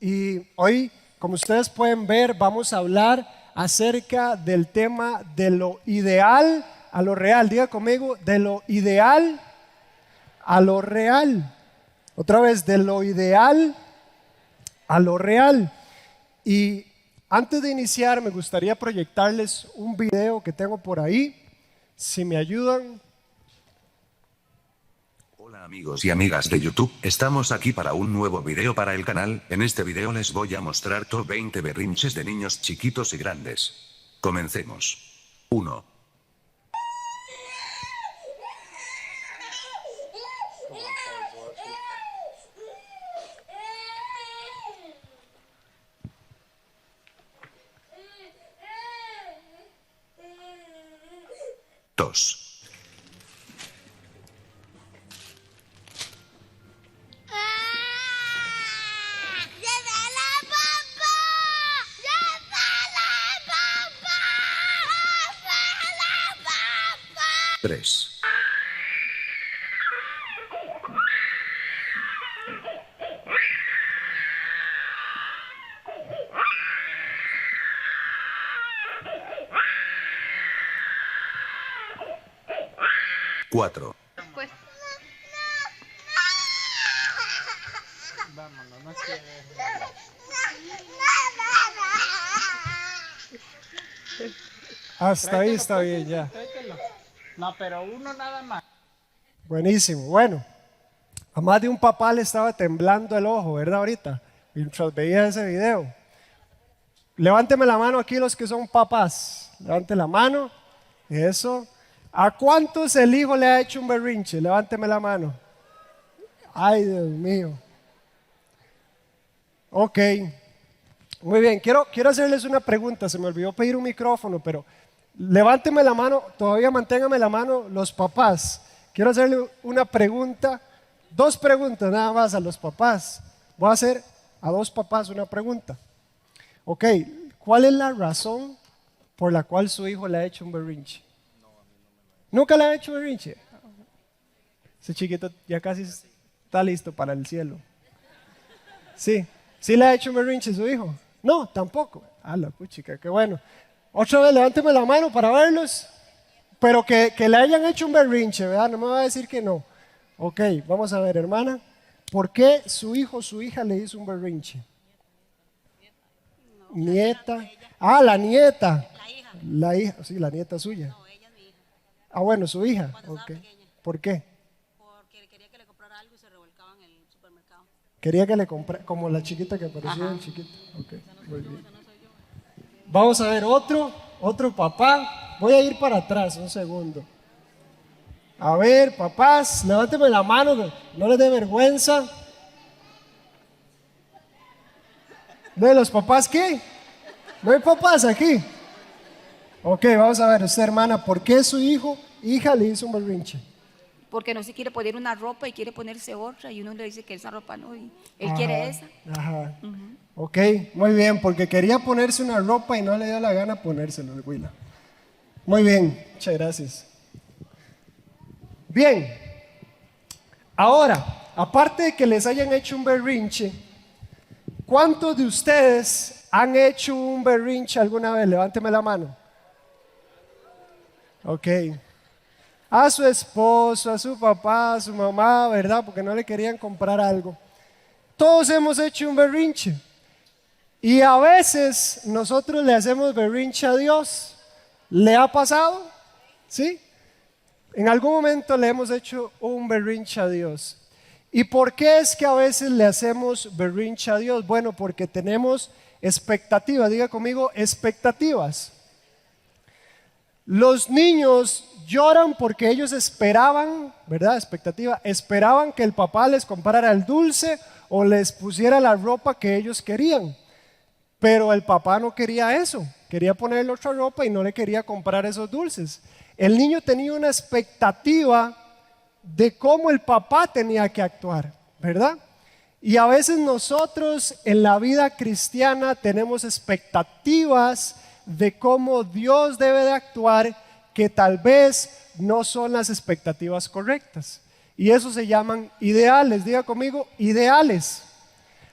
Y hoy, como ustedes pueden ver, vamos a hablar acerca del tema de lo ideal a lo real. Diga conmigo, de lo ideal a lo real. Otra vez, de lo ideal a lo real. Y antes de iniciar, me gustaría proyectarles un video que tengo por ahí. Si me ayudan. Hola amigos y amigas de YouTube, estamos aquí para un nuevo video para el canal. En este video les voy a mostrar top 20 berrinches de niños chiquitos y grandes. Comencemos. 1. Dos. 3. 4. Pues. Vámonos, no quiero. Hasta ahí está bien ya. Tráetelo. No, pero uno nada más. Buenísimo. Bueno, a más de un papá le estaba temblando el ojo, ¿verdad? Ahorita, mientras veía ese video. Levánteme la mano aquí los que son papás. Levante la mano. Eso. ¿A cuántos el hijo le ha hecho un berrinche? Levánteme la mano. Ay, Dios mío. Ok. Muy bien. Quiero hacerles una pregunta. Se me olvidó pedir un micrófono, pero levánteme la mano. Todavía manténgame la mano los papás. Quiero hacerle una pregunta. 2 preguntas nada más a los papás. Voy a hacer a 2 papás una pregunta. Ok. ¿Cuál es la razón por la cual su hijo le ha hecho un berrinche? ¿Nunca le ha hecho berrinche? Ese chiquito ya casi está listo para el cielo. Sí. ¿Sí le ha hecho un berrinche a su hijo? No, tampoco. Ah, la puchica, qué bueno. Otra vez, levánteme la mano para verlos. Pero que le hayan hecho un berrinche, ¿verdad? No me va a decir que no. Ok, vamos a ver, hermana. ¿Por qué su hijo o su hija le hizo un berrinche? Nieta. Ah, la nieta. La hija. La hija, sí, la nieta suya. No, ella es mi hija. Ah, bueno, su hija. Cuando estaba Ok. pequeña. ¿Por qué? Porque quería que le comprara algo y se revolcaba en el supermercado. Quería que le comprara, como la chiquita que apareció, Ajá. el chiquito. Ok, muy bien. Vamos a ver otro papá. Voy a ir para atrás un segundo. A ver, papás, levánteme la mano, no les dé vergüenza. ¿De los papás qué? ¿No hay papás aquí? Ok, vamos a ver, usted hermana, ¿por qué su hija le hizo un berrinche? Porque no se quiere poner una ropa y quiere ponerse otra y uno le dice que esa ropa no y él Ajá, quiere esa. Ajá. Ok, muy bien, porque quería ponerse una ropa y no le dio la gana ponérselo, el Willa. Muy bien, muchas gracias. Bien, ahora, aparte de que les hayan hecho un berrinche, ¿cuántos de ustedes han hecho un berrinche alguna vez? Levánteme la mano. Ok. A su esposo, a su papá, a su mamá, ¿verdad? Porque no le querían comprar algo. Todos hemos hecho un berrinche. Y a veces nosotros le hacemos berrinche a Dios. ¿Le ha pasado? ¿Sí? En algún momento le hemos hecho un berrinche a Dios. ¿Y por qué es que a veces le hacemos berrinche a Dios? Bueno, porque tenemos expectativas. Diga conmigo, expectativas. Los niños lloran porque ellos esperaban, ¿verdad? Expectativa, esperaban que el papá les comprara el dulce o les pusiera la ropa que ellos querían. Pero el papá no quería eso, quería ponerle otra ropa y no le quería comprar esos dulces. El niño tenía una expectativa de cómo el papá tenía que actuar, ¿verdad? Y a veces nosotros en la vida cristiana tenemos expectativas de cómo Dios debe de actuar que tal vez no son las expectativas correctas. Y eso se llaman ideales. Diga conmigo, ideales.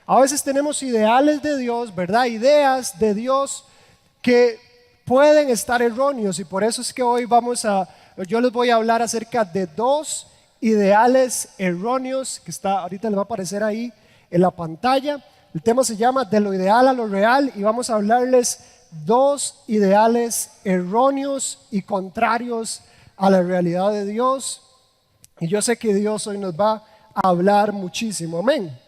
A veces tenemos ideales de Dios, ¿verdad? Ideas de Dios que pueden estar erróneos y por eso es que hoy yo les voy a hablar acerca de dos ideales erróneos que ahorita les va a aparecer ahí en la pantalla. El tema se llama de lo ideal a lo real y vamos a hablarles dos ideales erróneos y contrarios a la realidad de Dios. Y yo sé que Dios hoy nos va a hablar muchísimo. Amén.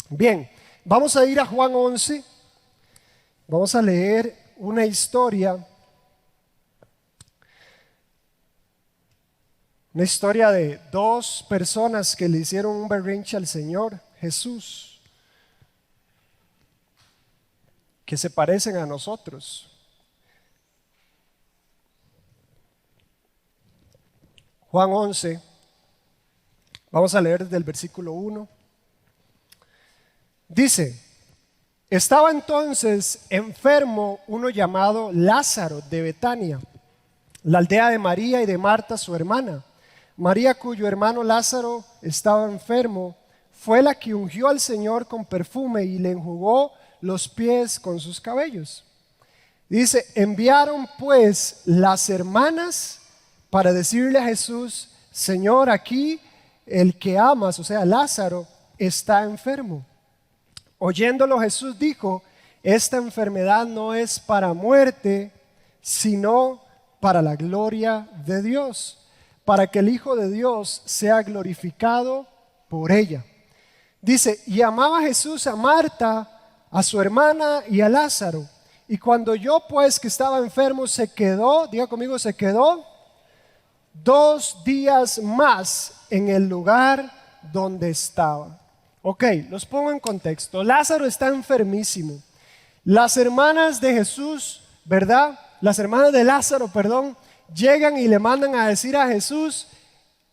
Bien, vamos a ir a Juan 11. Vamos a leer una historia. Una historia de dos personas que le hicieron un berrinche al Señor Jesús, que se parecen a nosotros. Juan 11, vamos a leer desde el versículo 1. Dice, estaba entonces enfermo uno llamado Lázaro de Betania, la aldea de María y de Marta su hermana. María, cuyo hermano Lázaro estaba enfermo, fue la que ungió al Señor con perfume y le enjugó los pies con sus cabellos. Dice, enviaron pues las hermanas para decirle a Jesús, Señor, aquí el que amas, o sea, Lázaro, está enfermo. Oyéndolo Jesús dijo, esta enfermedad no es para muerte, sino para la gloria de Dios, para que el Hijo de Dios sea glorificado por ella. Dice, y amaba Jesús a Marta, a su hermana y a Lázaro. Y cuando oyó pues que estaba enfermo, se quedó, diga conmigo, se quedó 2 días más en el lugar donde estaba. Ok, los pongo en contexto. Lázaro está enfermísimo. Las hermanas de Jesús, ¿verdad? Las hermanas de Lázaro, perdón, llegan y le mandan a decir a Jesús,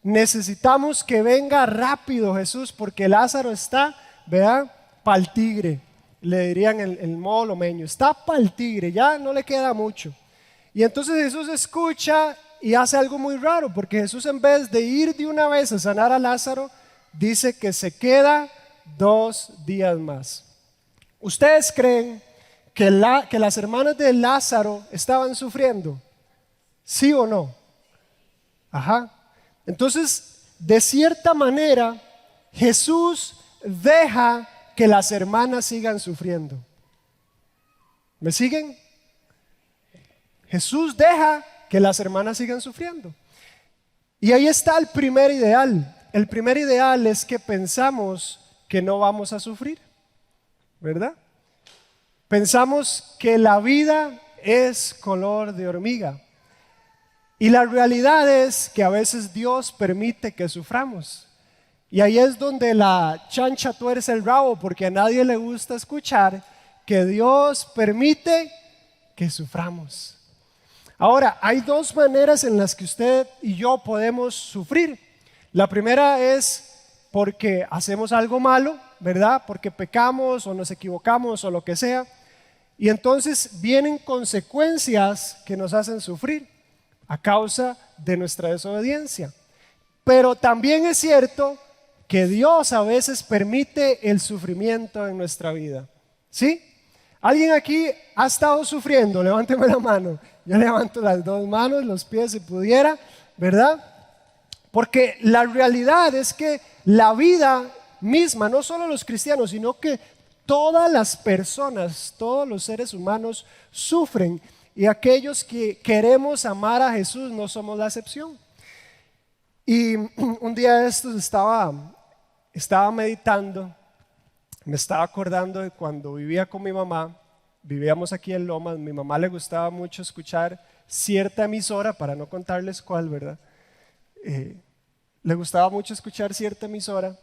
necesitamos que venga rápido Jesús, porque Lázaro está, ¿verdad? Pa'l tigre, le dirían en el modo lomeño, está pa'l tigre, ya no le queda mucho. Y entonces Jesús escucha y hace algo muy raro, porque Jesús en vez de ir de una vez a sanar a Lázaro, dice que se queda 2 días más. ¿Ustedes creen que las hermanas de Lázaro estaban sufriendo? ¿Sí o no? Ajá. Entonces, de cierta manera, Jesús deja que las hermanas sigan sufriendo. ¿Me siguen? Jesús deja que las hermanas sigan sufriendo. Y ahí está el primer ideal. El primer ideal es que pensamos que no vamos a sufrir, ¿verdad? Pensamos que la vida es color de hormiga. Y la realidad es que a veces Dios permite que suframos. Y ahí es donde la chancha tuerce el rabo, porque a nadie le gusta escuchar que Dios permite que suframos. Ahora, hay 2 maneras en las que usted y yo podemos sufrir. La primera es porque hacemos algo malo, ¿verdad? Porque pecamos o nos equivocamos o lo que sea. Y entonces vienen consecuencias que nos hacen sufrir a causa de nuestra desobediencia. Pero también es cierto que Dios a veces permite el sufrimiento en nuestra vida. ¿Sí? ¿Alguien aquí ha estado sufriendo? Levánteme la mano. Yo levanto las 2 manos, los pies si pudiera, ¿verdad? Porque la realidad es que la vida misma, no solo los cristianos, sino que todas las personas, todos los seres humanos sufren. Y aquellos que queremos amar a Jesús no somos la excepción. Y un día de estos estaba meditando, me estaba acordando de cuando vivía con mi mamá, vivíamos aquí en Lomas, mi mamá le gustaba mucho escuchar cierta emisora, para no contarles cuál, ¿verdad? Le gustaba mucho escuchar cierta emisora.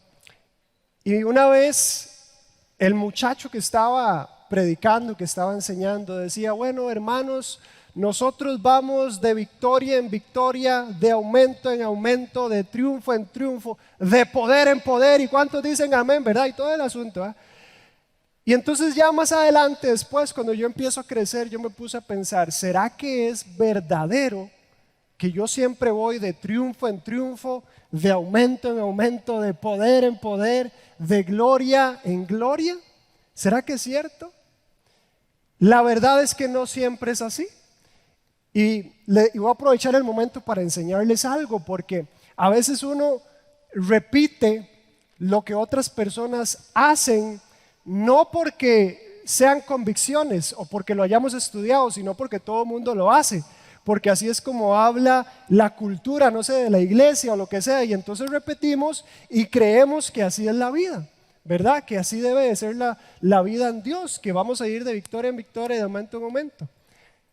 Y una vez el muchacho que estaba predicando, que estaba enseñando, decía, bueno, hermanos, nosotros vamos de victoria en victoria, de aumento en aumento, de triunfo en triunfo, de poder en poder. ¿Y cuántos dicen amén, verdad? Y todo el asunto, ¿eh? Y entonces ya más adelante, después, cuando yo empiezo a crecer, yo me puse a pensar, ¿será que es verdadero que yo siempre voy de triunfo en triunfo, de aumento en aumento, de poder en poder, de gloria en gloria? ¿Será que es cierto? La verdad es que no siempre es así. Y voy a aprovechar el momento para enseñarles algo, porque a veces uno repite lo que otras personas hacen, no porque sean convicciones o porque lo hayamos estudiado, sino porque todo el mundo lo hace, porque así es como habla la cultura, no sé, de la iglesia o lo que sea, y entonces repetimos y creemos que así es la vida, ¿verdad? Que así debe de ser la vida en Dios, que vamos a ir de victoria en victoria y de momento en momento.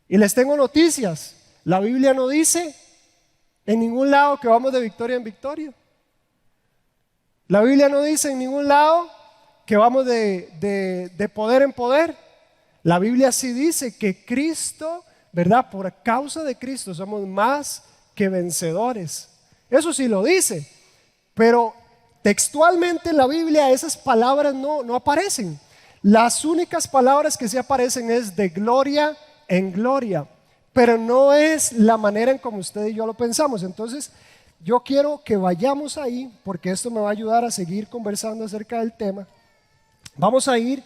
Y les tengo noticias, la Biblia no dice en ningún lado que vamos de victoria en victoria. La Biblia no dice en ningún lado que vamos de poder en poder. La Biblia sí dice que Cristo, ¿verdad? Por causa de Cristo somos más que vencedores. Eso sí lo dice, pero textualmente en la Biblia esas palabras no aparecen. Las únicas palabras que sí aparecen es de gloria en gloria, pero no es la manera en como usted y yo lo pensamos. Entonces yo quiero que vayamos ahí, porque esto me va a ayudar a seguir conversando acerca del tema. Vamos a ir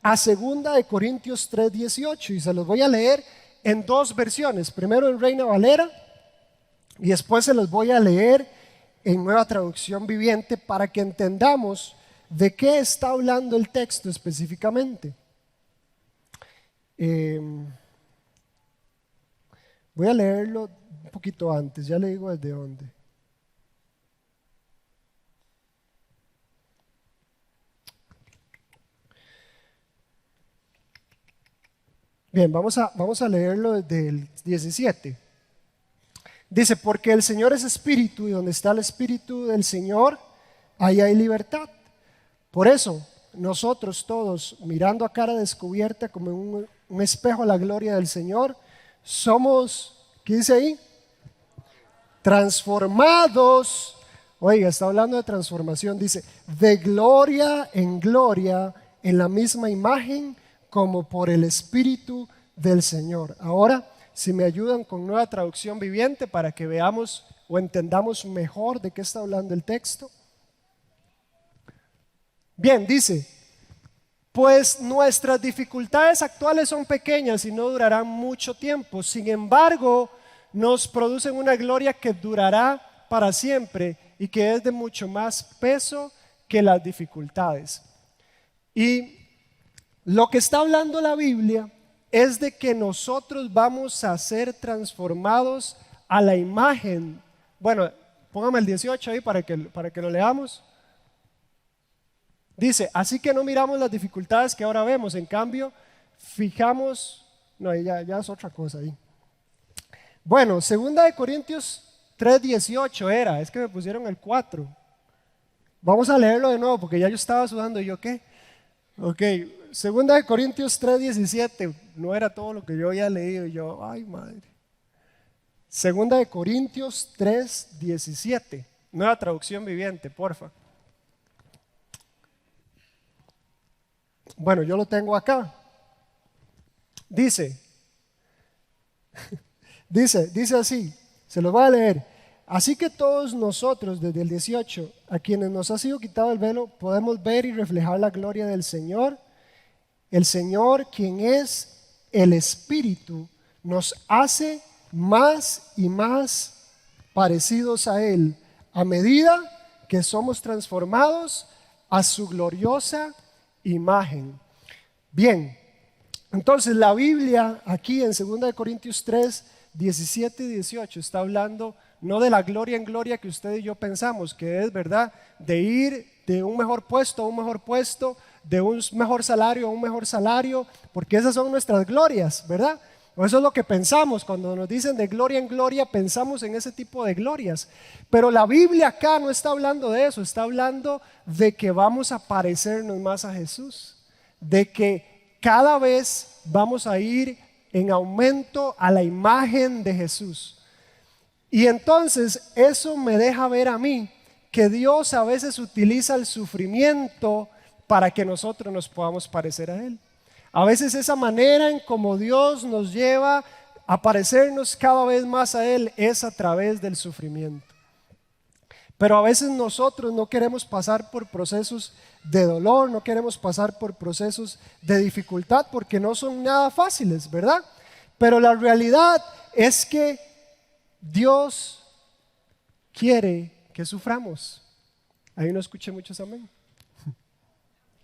a 2 Corintios 3:18 y se los voy a leer en dos versiones, primero en Reina Valera y después se los voy a leer en Nueva Traducción Viviente para que entendamos de qué está hablando el texto específicamente. Voy a leerlo un poquito antes, ya le digo desde dónde. Bien, vamos a leerlo desde el 17. Dice, porque el Señor es espíritu y donde está el espíritu del Señor, ahí hay libertad. Por eso, nosotros todos, mirando a cara descubierta como en un espejo a la gloria del Señor, somos, ¿qué dice ahí? Transformados. Oiga, está hablando de transformación, dice, de gloria en gloria en la misma imagen como por el Espíritu del Señor. Ahora, si me ayudan con Nueva Traducción Viviente para que veamos o entendamos mejor de qué está hablando el texto. Bien, dice, pues nuestras dificultades actuales son pequeñas y no durarán mucho tiempo. Sin embargo, nos producen una gloria que durará para siempre y que es de mucho más peso que las dificultades. Y lo que está hablando la Biblia es de que nosotros vamos a ser transformados a la imagen. Bueno, póngame el 18 ahí para que lo leamos. Dice, así que no miramos las dificultades que ahora vemos, en cambio, fijamos, no, ya es otra cosa ahí. Bueno, 2 Corintios 3:18 era, es que me pusieron el 4. Vamos a leerlo de nuevo porque ya yo estaba sudando y yo, ¿qué? Ok, 2 Corintios 3:17, no era todo lo que yo había leído y yo, ay madre. 2 Corintios 3:17, Nueva Traducción Viviente, porfa. Bueno, yo lo tengo acá. Dice así, se lo voy a leer. Así que todos nosotros, desde el 18, a quienes nos ha sido quitado el velo, podemos ver y reflejar la gloria del Señor. El Señor, quien es el Espíritu, nos hace más y más parecidos a Él, a medida que somos transformados a su gloriosa imagen. Bien, entonces la Biblia aquí en 2 Corintios 3, 17 y 18 está hablando no de la gloria en gloria que usted y yo pensamos, que es verdad, de ir de un mejor puesto a un mejor puesto, de un mejor salario a un mejor salario, porque esas son nuestras glorias, ¿verdad? O eso es lo que pensamos, cuando nos dicen de gloria en gloria, pensamos en ese tipo de glorias. Pero la Biblia acá no está hablando de eso, está hablando de que vamos a parecernos más a Jesús, de que cada vez vamos a ir en aumento a la imagen de Jesús. Y entonces eso me deja ver a mí que Dios a veces utiliza el sufrimiento para que nosotros nos podamos parecer a Él. A veces esa manera en como Dios nos lleva a parecernos cada vez más a Él es a través del sufrimiento. Pero a veces nosotros no queremos pasar por procesos de dolor, no queremos pasar por procesos de dificultad porque no son nada fáciles, ¿verdad? Pero la realidad es que Dios quiere que suframos. Ahí no escuché muchos amén.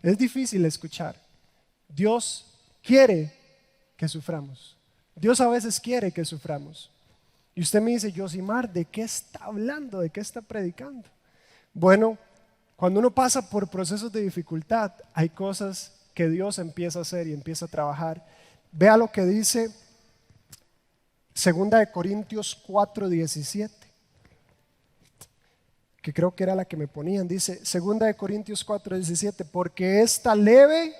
Es difícil escuchar. Dios quiere que suframos. Dios a veces quiere que suframos. Y usted me dice, Yosimar, ¿de qué está hablando? ¿De qué está predicando? Bueno, cuando uno pasa por procesos de dificultad, hay cosas que Dios empieza a hacer y empieza a trabajar. Vea lo que dice 2 de Corintios 4:17, que creo que era la que me ponían. Dice 2 de Corintios 4:17, porque esta leve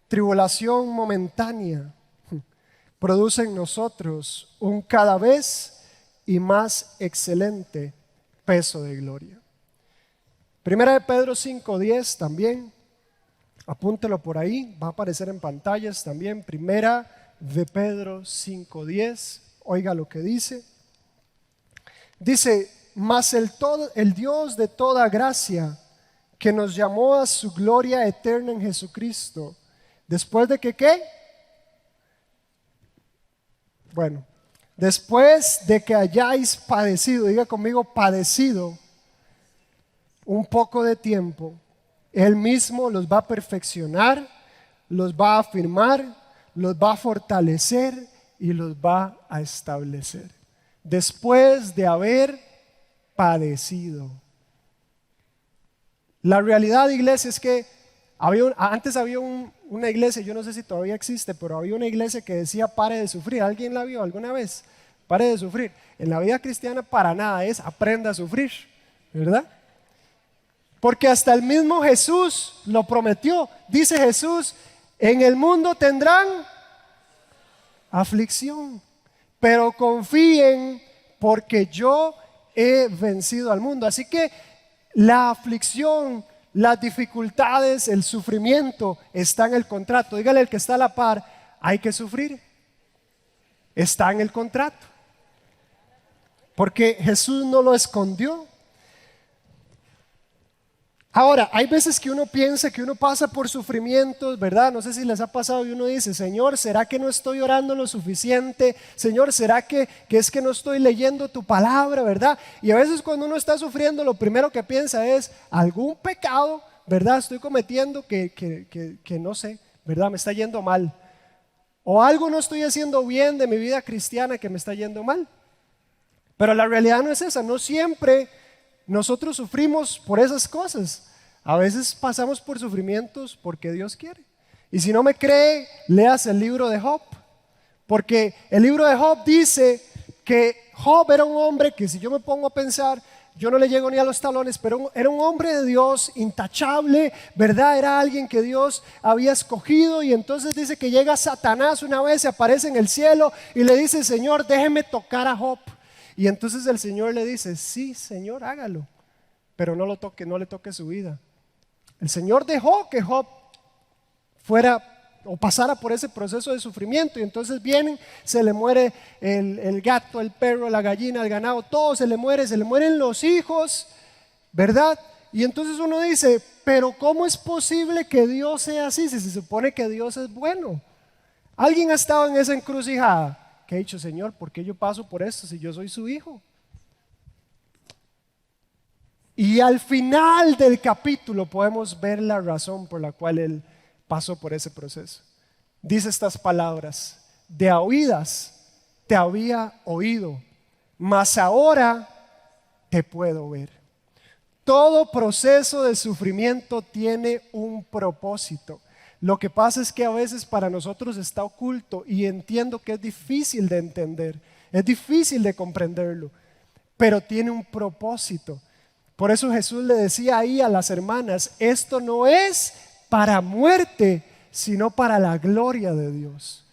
tribulación momentánea produce en nosotros un cada vez y más excelente peso de gloria. Primera de Pedro 5:10 también, apúntelo por ahí, va a aparecer en pantallas también. Primera de Pedro 5:10, oiga lo que dice. Dice, mas el Dios de toda gracia, que nos llamó a su gloria eterna en Jesucristo, después de que ¿qué? Bueno, después de que hayáis padecido, diga conmigo, padecido un poco de tiempo, Él mismo los va a perfeccionar, los va a afirmar, los va a fortalecer y los va a establecer. Después de haber padecido. La realidad, iglesia, es que antes había una iglesia, yo no sé si todavía existe, pero había una iglesia que decía pare de sufrir. ¿Alguien la vio alguna vez? Pare de sufrir. En la vida cristiana para nada es aprenda a sufrir, ¿verdad? Porque hasta el mismo Jesús lo prometió. Dice Jesús, en el mundo tendrán aflicción, pero confíen porque yo he vencido al mundo. Así que la aflicción, las dificultades, el sufrimiento está en el contrato. Dígale al que está a la par, hay que sufrir. Está en el contrato. Porque Jesús no lo escondió. Ahora, hay veces que uno piensa que uno pasa por sufrimientos, ¿verdad? No sé si les ha pasado y uno dice, Señor, ¿será que no estoy orando lo suficiente? Señor, ¿será que es que no estoy leyendo tu palabra, ¿verdad? Y a veces cuando uno está sufriendo, lo primero que piensa es, algún pecado, ¿verdad? Estoy cometiendo que no sé, ¿verdad? Me está yendo mal. O algo no estoy haciendo bien de mi vida cristiana que me está yendo mal. Pero la realidad no es esa, no siempre nosotros sufrimos por esas cosas. A veces pasamos por sufrimientos porque Dios quiere. Y si no me cree, leas el libro de Job. Porque el libro de Job dice que Job era un hombre que, si yo me pongo a pensar, yo no le llego ni a los talones, pero era un hombre de Dios intachable, ¿verdad? Era alguien que Dios había escogido. Y entonces dice que llega Satanás una vez, se aparece en el cielo y le dice, Señor, déjeme tocar a Job. Y entonces el Señor le dice, sí, Señor, hágalo, pero no lo toque, no le toque su vida. El Señor dejó que Job fuera o pasara por ese proceso de sufrimiento, y entonces vienen, se le muere el gato, el perro, la gallina, el ganado, todo se le mueren los hijos, ¿verdad? Y entonces uno dice, pero ¿cómo es posible que Dios sea así si se supone que Dios es bueno? ¿Alguien ha estado en esa encrucijada? Que ha dicho, Señor, ¿por qué yo paso por esto si yo soy su hijo? Y al final del capítulo podemos ver la razón por la cual él pasó por ese proceso. Dice estas palabras, de oídas te había oído, mas ahora te puedo ver. Todo proceso de sufrimiento tiene un propósito. Lo que pasa es que a veces para nosotros está oculto, y entiendo que es difícil de entender, es difícil de comprenderlo, pero tiene un propósito. Por eso Jesús le decía ahí a las hermanas, esto no es para muerte, sino para la gloria de Dios.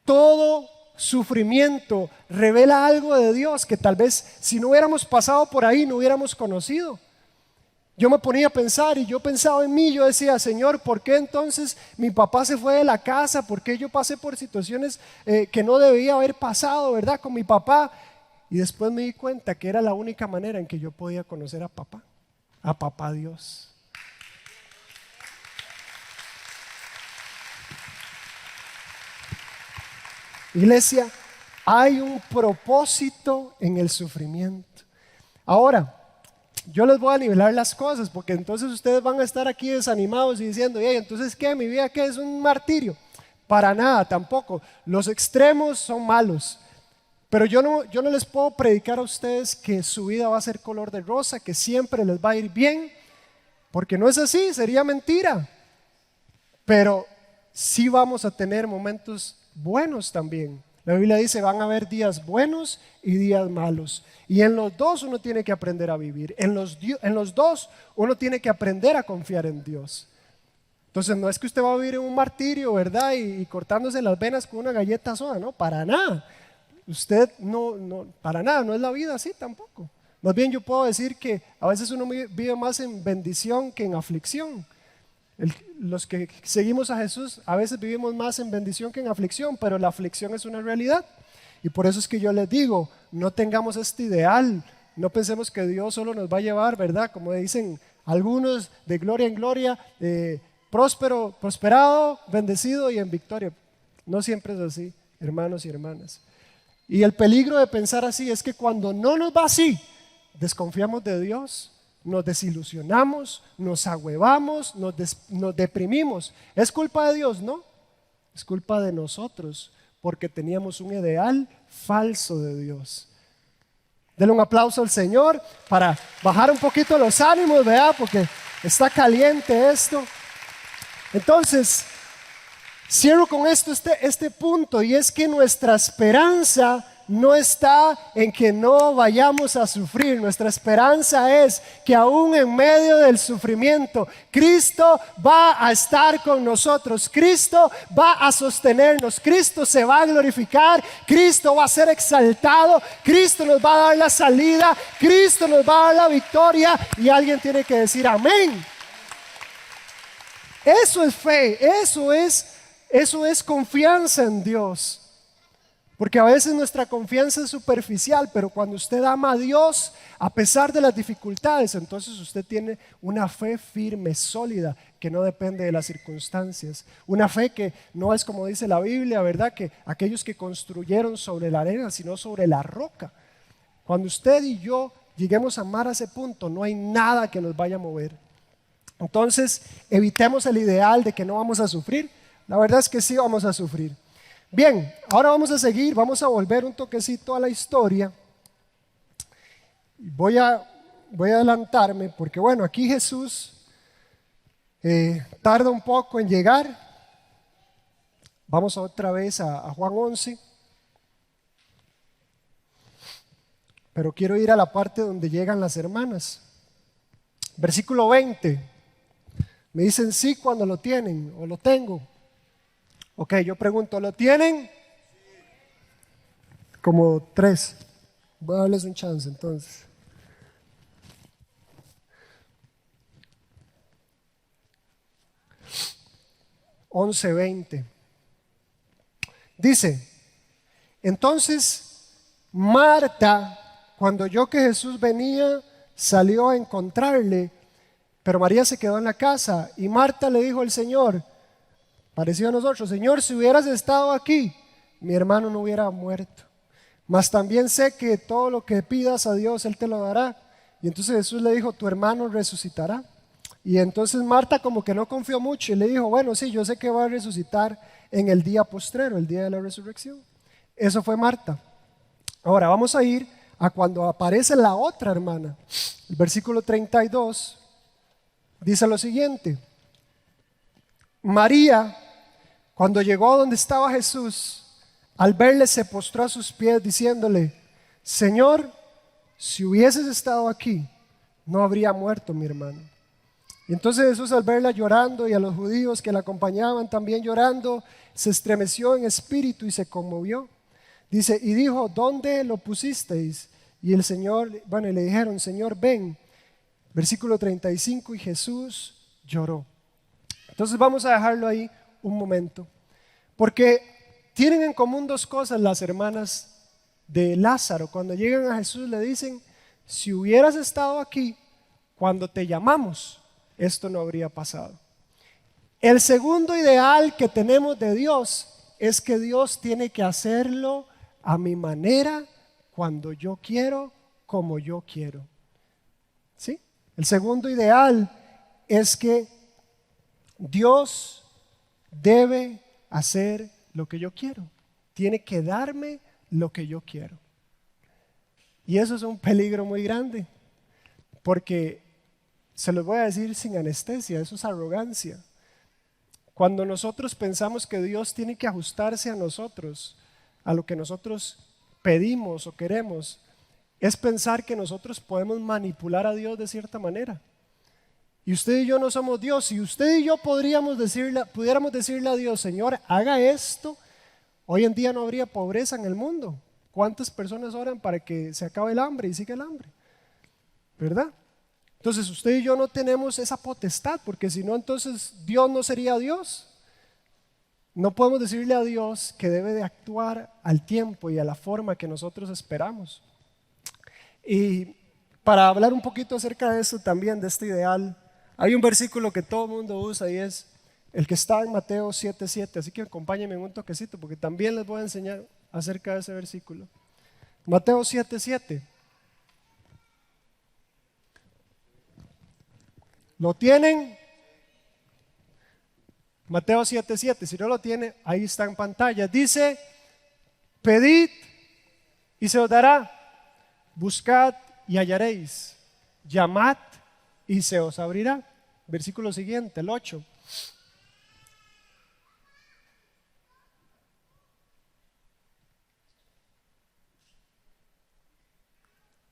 Todo sufrimiento revela algo de Dios que tal vez si no hubiéramos pasado por ahí no hubiéramos conocido. Yo me ponía a pensar y yo pensaba en mí, yo decía, Señor, ¿por qué entonces mi papá se fue de la casa? ¿Por qué yo pasé por situaciones que no debía haber pasado, verdad, con mi papá? Y después me di cuenta que era la única manera en que yo podía conocer a papá Dios. Iglesia, hay un propósito en el sufrimiento. Ahora, yo les voy a nivelar las cosas, porque entonces ustedes van a estar aquí desanimados y diciendo, hey, entonces ¿qué? ¿Mi vida qué? ¿Es un martirio? Para nada, tampoco. Los extremos son malos. Pero yo no les puedo predicar a ustedes que su vida va a ser color de rosa, que siempre les va a ir bien, porque no es así, sería mentira. Pero sí vamos a tener momentos buenos también. La Biblia dice, van a haber días buenos y días malos. Y en los dos uno tiene que aprender a vivir. En los dos uno tiene que aprender a confiar en Dios. Entonces no es que usted va a vivir en un martirio, ¿verdad? Y cortándose las venas con una galleta soda, no, para nada. Usted para nada, no es la vida así tampoco. Más bien yo puedo decir que a veces uno vive más en bendición que en aflicción. Los que seguimos a Jesús a veces vivimos más en bendición que en aflicción, pero la aflicción es una realidad. Y por eso es que yo les digo, no tengamos este ideal, no pensemos que Dios solo nos va a llevar, ¿verdad? Como dicen algunos, de gloria en gloria, prosperado, bendecido y en victoria. No siempre es así, hermanos y hermanas. Y el peligro de pensar así es que cuando no nos va así, desconfiamos de Dios, nos desilusionamos, nos agüevamos, nos deprimimos. ¿Es culpa de Dios? No, es culpa de nosotros, porque teníamos un ideal falso de Dios. Denle un aplauso al Señor para bajar un poquito los ánimos, ¿verdad? Porque está caliente esto. Entonces, cierro con esto este punto, y es que nuestra esperanza no está en que no vayamos a sufrir. Nuestra esperanza es que aún en medio del sufrimiento, Cristo va a estar con nosotros. Cristo va a sostenernos. Cristo se va a glorificar. Cristo va a ser exaltado. Cristo nos va a dar la salida. Cristo nos va a dar la victoria. Y alguien tiene que decir amén. Eso es fe. Eso es confianza en Dios. Porque a veces nuestra confianza es superficial, pero cuando usted ama a Dios, a pesar de las dificultades, entonces usted tiene una fe firme, sólida, que no depende de las circunstancias. Una fe que no es como dice la Biblia, ¿verdad? Que aquellos que construyeron sobre la arena, sino sobre la roca. Cuando usted y yo lleguemos a amar a ese punto, no hay nada que nos vaya a mover. Entonces, evitemos el ideal de que no vamos a sufrir. La verdad es que sí vamos a sufrir. Bien, ahora vamos a seguir, vamos a volver un toquecito a la historia. Voy a adelantarme porque bueno, aquí Jesús tarda un poco en llegar. Vamos otra vez a Juan 11. Pero quiero ir a la parte donde llegan las hermanas. Versículo 20. Me dicen sí cuando lo tienen o lo tengo. Ok, yo pregunto, ¿lo tienen? Como 3. Voy a darles un chance entonces. Once, 20. Dice, entonces Marta, cuando oyó que Jesús venía, salió a encontrarle, pero María se quedó en la casa. Y Marta le dijo al Señor, parecido a nosotros, Señor, si hubieras estado aquí, mi hermano no hubiera muerto. Mas también sé que todo lo que pidas a Dios, Él te lo dará. Y entonces Jesús le dijo, tu hermano resucitará. Y entonces Marta como que no confió mucho y le dijo, bueno, sí, yo sé que va a resucitar en el día postrero, el día de la resurrección. Eso fue Marta. Ahora vamos a ir a cuando aparece la otra hermana. El versículo 32 dice lo siguiente. María, cuando llegó donde estaba Jesús, al verle se postró a sus pies diciéndole, Señor, si hubieses estado aquí, no habría muerto mi hermano. Y entonces Jesús, al verla llorando y a los judíos que la acompañaban también llorando, se estremeció en espíritu y se conmovió. Dice, y dijo, ¿dónde lo pusisteis? Y el Señor, y le dijeron, Señor, ven. Versículo 35, y Jesús lloró. Entonces vamos a dejarlo ahí un momento, porque tienen en común dos cosas las hermanas de Lázaro. Cuando llegan a Jesús le dicen, si hubieras estado aquí cuando te llamamos, esto no habría pasado. El segundo ideal que tenemos de Dios es que Dios tiene que hacerlo a mi manera, cuando yo quiero, como yo quiero. ¿Sí? El segundo ideal es que Dios debe hacer lo que yo quiero. Tiene que darme lo que yo quiero. Y eso es un peligro muy grande, porque se los voy a decir sin anestesia, eso es arrogancia. Cuando nosotros pensamos que Dios tiene que ajustarse a nosotros, a lo que nosotros pedimos o queremos, es pensar que nosotros podemos manipular a Dios de cierta manera. Y usted y yo no somos Dios. Si usted y yo pudiéramos decirle a Dios, Señor, haga esto, hoy en día no habría pobreza en el mundo. ¿Cuántas personas oran para que se acabe el hambre y siga el hambre? ¿Verdad? Entonces usted y yo no tenemos esa potestad, porque si no, entonces Dios no sería Dios. No podemos decirle a Dios que debe de actuar al tiempo y a la forma que nosotros esperamos. Y para hablar un poquito acerca de eso también, de este ideal, hay un versículo que todo el mundo usa y es el que está en Mateo 7:7, así que acompáñenme en un toquecito porque también les voy a enseñar acerca de ese versículo. Mateo 7:7. ¿Lo tienen? Mateo 7:7, si no lo tiene, ahí está en pantalla. Dice, pedid y se os dará, buscad y hallaréis, llamad y se os abrirá. Versículo siguiente, el 8.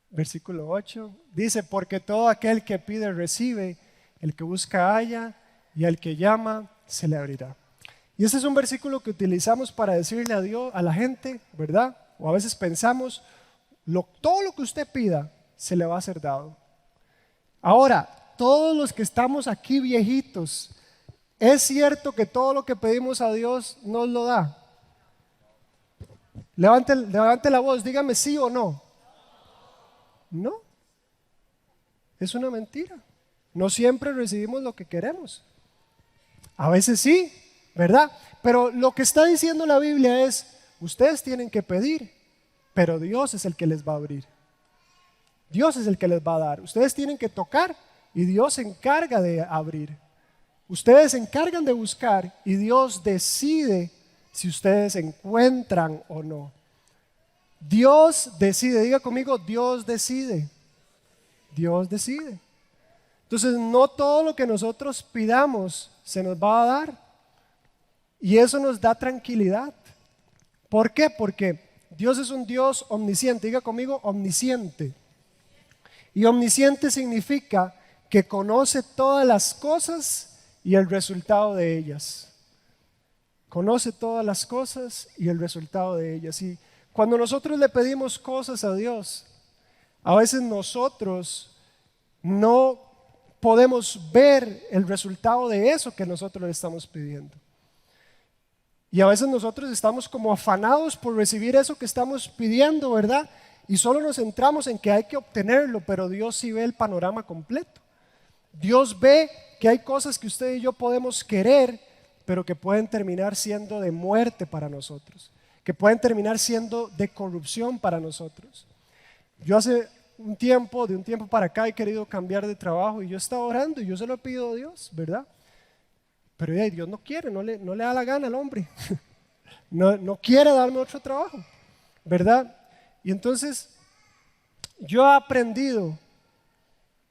Versículo 8 dice, porque todo aquel que pide recibe, el que busca halla, y al que llama se le abrirá. Y ese es un versículo que utilizamos para decirle a Dios, a la gente, ¿verdad? O a veces pensamos, todo lo que usted pida se le va a ser dado. Ahora, todos los que estamos aquí viejitos, ¿es cierto que todo lo que pedimos a Dios nos lo da? Levante la voz, dígame sí o no. No, es una mentira. No siempre recibimos lo que queremos. A veces sí, ¿verdad? Pero lo que está diciendo la Biblia es, ustedes tienen que pedir, pero Dios es el que les va a abrir. Dios es el que les va a dar. Ustedes tienen que tocar y Dios se encarga de abrir. Ustedes se encargan de buscar y Dios decide si ustedes encuentran o no. Dios decide, diga conmigo, Dios decide. Dios decide. Entonces, no todo lo que nosotros pidamos se nos va a dar. Y eso nos da tranquilidad. ¿Por qué? Porque Dios es un Dios omnisciente. Diga conmigo, omnisciente. Y omnisciente significa que conoce todas las cosas y el resultado de ellas. Conoce todas las cosas y el resultado de ellas. Y cuando nosotros le pedimos cosas a Dios, a veces nosotros no podemos ver el resultado de eso que nosotros le estamos pidiendo. Y a veces nosotros estamos como afanados por recibir eso que estamos pidiendo, ¿verdad? Y solo nos centramos en que hay que obtenerlo, pero Dios sí ve el panorama completo. Dios ve que hay cosas que usted y yo podemos querer, pero que pueden terminar siendo de muerte para nosotros, que pueden terminar siendo de corrupción para nosotros. Yo hace de un tiempo para acá he querido cambiar de trabajo y yo estaba orando y yo se lo he pedido a Dios, ¿verdad? Pero Dios no quiere, no le da la gana al hombre. No quiere darme otro trabajo, ¿verdad? Y entonces yo he aprendido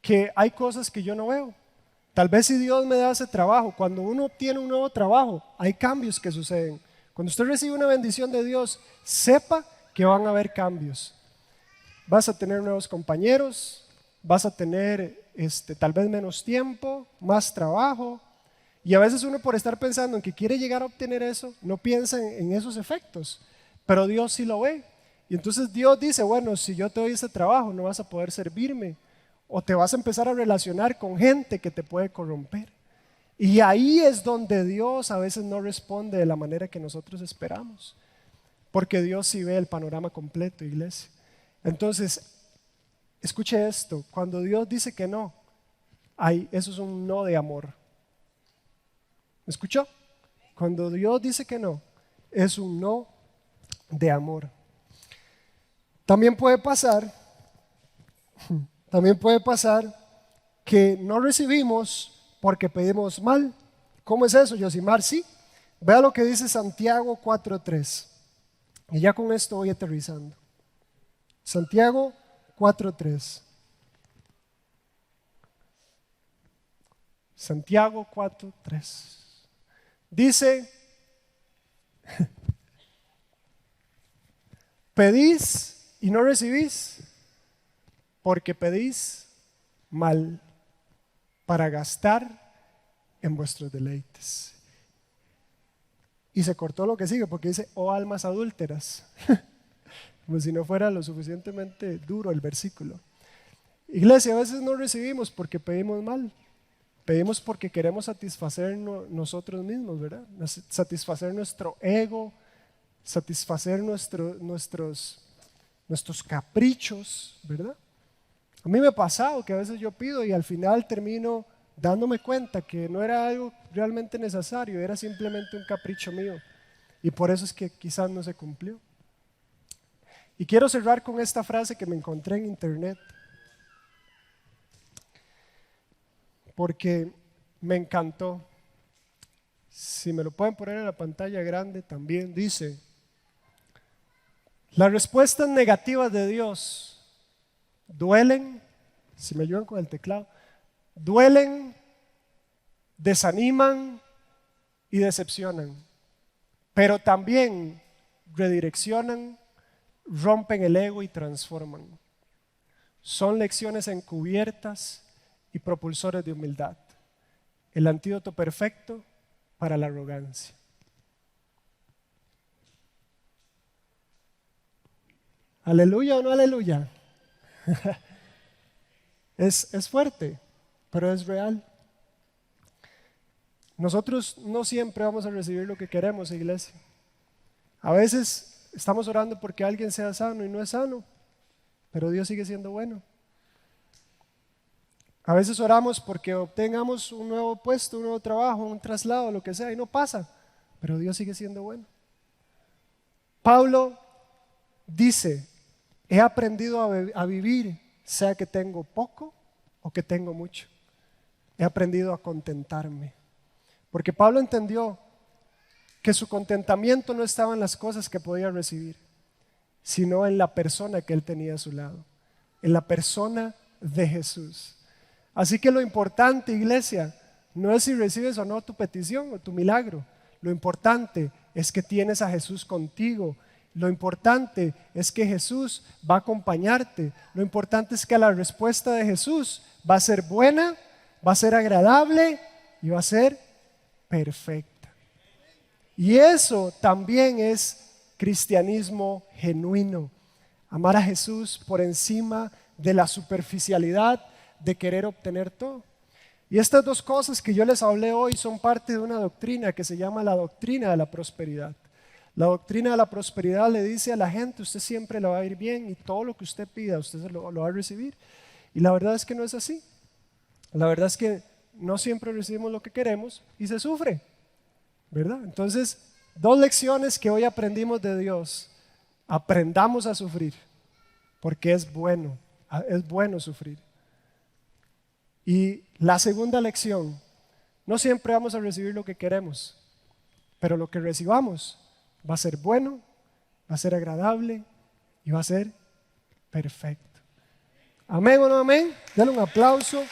que hay cosas que yo no veo. Tal vez si Dios me da ese trabajo, cuando uno obtiene un nuevo trabajo, hay cambios que suceden. Cuando usted recibe una bendición de Dios, sepa que van a haber cambios. Vas a tener nuevos compañeros, vas a tener tal vez menos tiempo, más trabajo. Y a veces uno por estar pensando en que quiere llegar a obtener eso, no piensa en esos efectos. Pero Dios sí lo ve. Y entonces Dios dice, bueno, si yo te doy ese trabajo, no vas a poder servirme. o te vas a empezar a relacionar con gente que te puede corromper. Y ahí es donde Dios a veces no responde de la manera que nosotros esperamos, porque Dios sí ve el panorama completo, iglesia. Entonces, escuche esto, cuando Dios dice que no, eso es un no de amor. ¿Me escuchó? Cuando Dios dice que no, es un no de amor. También puede pasar que no recibimos porque pedimos mal. ¿Cómo es eso, Yosimar? Sí. Vea lo que dice Santiago 4:3. Y ya con esto voy aterrizando. Santiago 4:3. Santiago 4:3. Dice, pedís y no recibís porque pedís mal para gastar en vuestros deleites. Y se cortó lo que sigue porque dice, oh almas adúlteras, como si no fuera lo suficientemente duro el versículo. Iglesia, a veces no recibimos porque pedimos mal. Pedimos porque queremos satisfacer nosotros mismos, ¿verdad? Satisfacer nuestro ego, satisfacer nuestros caprichos, ¿verdad? A mí me ha pasado que a veces yo pido y al final termino dándome cuenta que no era algo realmente necesario, era simplemente un capricho mío. Y por eso es que quizás no se cumplió. Y quiero cerrar con esta frase que me encontré en internet, porque me encantó. Si me lo pueden poner en la pantalla grande también, dice, las respuestas negativas de Dios duelen, si me ayudan con el teclado, duelen, desaniman y decepcionan, pero también redireccionan, rompen el ego y transforman. Son lecciones encubiertas y propulsores de humildad. El antídoto perfecto para la arrogancia. ¿Aleluya o no aleluya? Es fuerte, pero es real. Nosotros no siempre vamos a recibir lo que queremos, iglesia. A veces estamos orando porque alguien sea sano y no es sano, pero Dios sigue siendo bueno. A veces oramos porque obtengamos un nuevo puesto, un nuevo trabajo, un traslado, lo que sea, y no pasa, pero Dios sigue siendo bueno. Pablo dice, he aprendido a vivir, sea que tengo poco o que tengo mucho. He aprendido a contentarme. Porque Pablo entendió que su contentamiento no estaba en las cosas que podía recibir, sino en la persona que él tenía a su lado, en la persona de Jesús. Así que lo importante, iglesia, no es si recibes o no tu petición o tu milagro. Lo importante es que tienes a Jesús contigo. Lo importante es que Jesús va a acompañarte. Lo importante es que la respuesta de Jesús va a ser buena, va a ser agradable y va a ser perfecta. Y eso también es cristianismo genuino. Amar a Jesús por encima de la superficialidad de querer obtener todo. Y estas dos cosas que yo les hablé hoy son parte de una doctrina que se llama la doctrina de la prosperidad. La doctrina de la prosperidad le dice a la gente, usted siempre le va a ir bien y todo lo que usted pida, usted lo va a recibir. Y la verdad es que no es así. La verdad es que no siempre recibimos lo que queremos y se sufre, ¿verdad? Entonces, dos lecciones que hoy aprendimos de Dios. Aprendamos a sufrir, porque es bueno sufrir. Y la segunda lección, no siempre vamos a recibir lo que queremos, pero lo que recibamos va a ser bueno, va a ser agradable y va a ser perfecto. ¿Amén o no amén? Denle un aplauso.